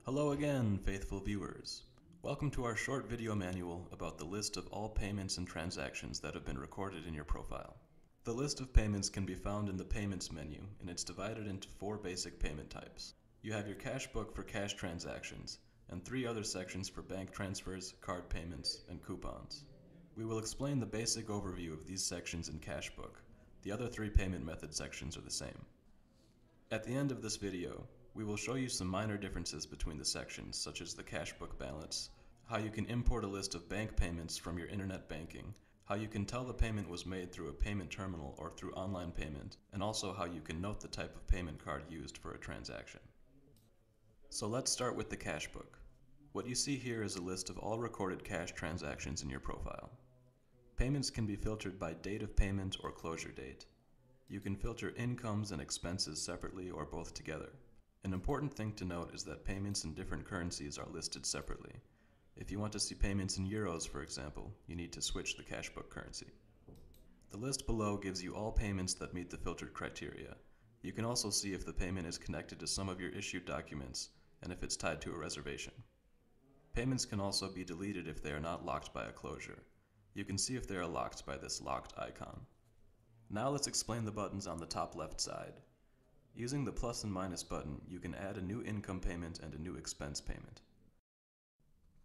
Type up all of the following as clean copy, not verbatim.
Hello again, faithful viewers. Welcome to our short video manual about the list of all payments and transactions that have been recorded in your profile. The list of payments can be found in the Payments menu, and it's divided into 4 basic payment types. You have your cash book for cash transactions, and 3 other sections for bank transfers, card payments, and coupons. We will explain the basic overview of these sections in Cash Book. The other 3 payment method sections are the same. At the end of this video, we will show you some minor differences between the sections, such as the cash book balance, how you can import a list of bank payments from your internet banking, how you can tell the payment was made through a payment terminal or through online payment, and also how you can note the type of payment card used for a transaction. So let's start with the cash book. What you see here is a list of all recorded cash transactions in your profile. Payments can be filtered by date of payment or closure date. You can filter incomes and expenses separately or both together. An important thing to note is that payments in different currencies are listed separately. If you want to see payments in euros, for example, you need to switch the cash book currency. The list below gives you all payments that meet the filtered criteria. You can also see if the payment is connected to some of your issued documents and if it's tied to a reservation. Payments can also be deleted if they are not locked by a closure. You can see if they are locked by this locked icon. Now let's explain the buttons on the top left side. Using the plus and minus button, you can add a new income payment and a new expense payment.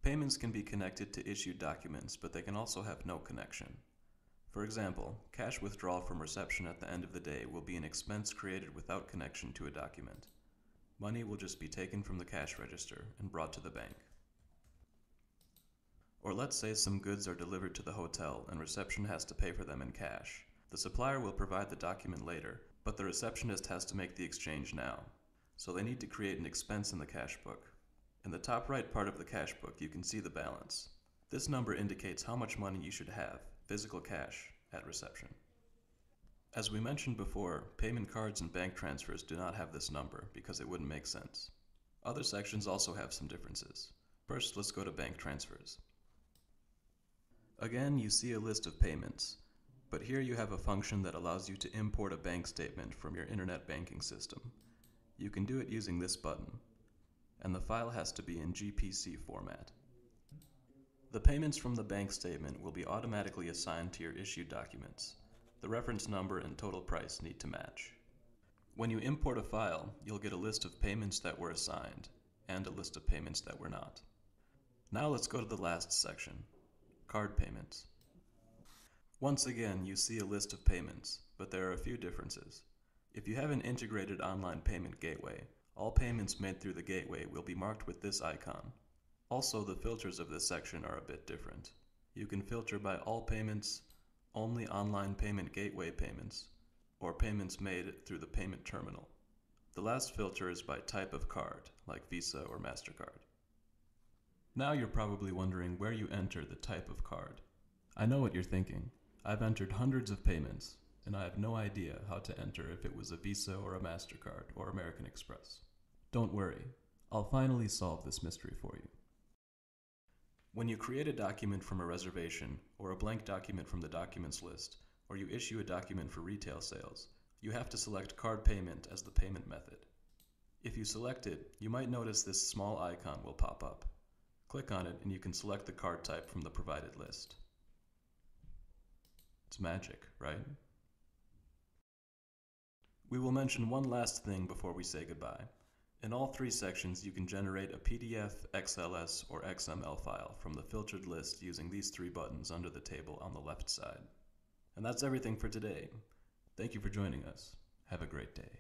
Payments can be connected to issued documents, but they can also have no connection. For example, cash withdrawal from reception at the end of the day will be an expense created without connection to a document. Money will just be taken from the cash register and brought to the bank. Or let's say some goods are delivered to the hotel and reception has to pay for them in cash. The supplier will provide the document later, but the receptionist has to make the exchange now. So they need to create an expense in the cash book. In the top right part of the cash book, you can see the balance. This number indicates how much money you should have, physical cash, at reception. As we mentioned before, payment cards and bank transfers do not have this number because it wouldn't make sense. Other sections also have some differences. First, let's go to bank transfers. Again, you see a list of payments, but here you have a function that allows you to import a bank statement from your internet banking system. You can do it using this button, and the file has to be in GPC format. The payments from the bank statement will be automatically assigned to your issued documents. The reference number and total price need to match. When you import a file, you'll get a list of payments that were assigned, and a list of payments that were not. Now let's go to the last section, card payments. Once again, you see a list of payments, but there are a few differences. If you have an integrated online payment gateway, all payments made through the gateway will be marked with this icon. Also, the filters of this section are a bit different. You can filter by all payments, only online payment gateway payments, or payments made through the payment terminal. The last filter is by type of card, like Visa or MasterCard. Now you're probably wondering where you enter the type of card. I know what you're thinking. I've entered hundreds of payments, and I have no idea how to enter if it was a Visa or a MasterCard or American Express. Don't worry, I'll finally solve this mystery for you. When you create a document from a reservation, or a blank document from the documents list, or you issue a document for retail sales, you have to select card payment as the payment method. If you select it, you might notice this small icon will pop up. Click on it and you can select the card type from the provided list. It's magic, right? We will mention one last thing before we say goodbye. In all 3 sections, you can generate a PDF, XLS, or XML file from the filtered list using these 3 buttons under the table on the left side. And that's everything for today. Thank you for joining us. Have a great day.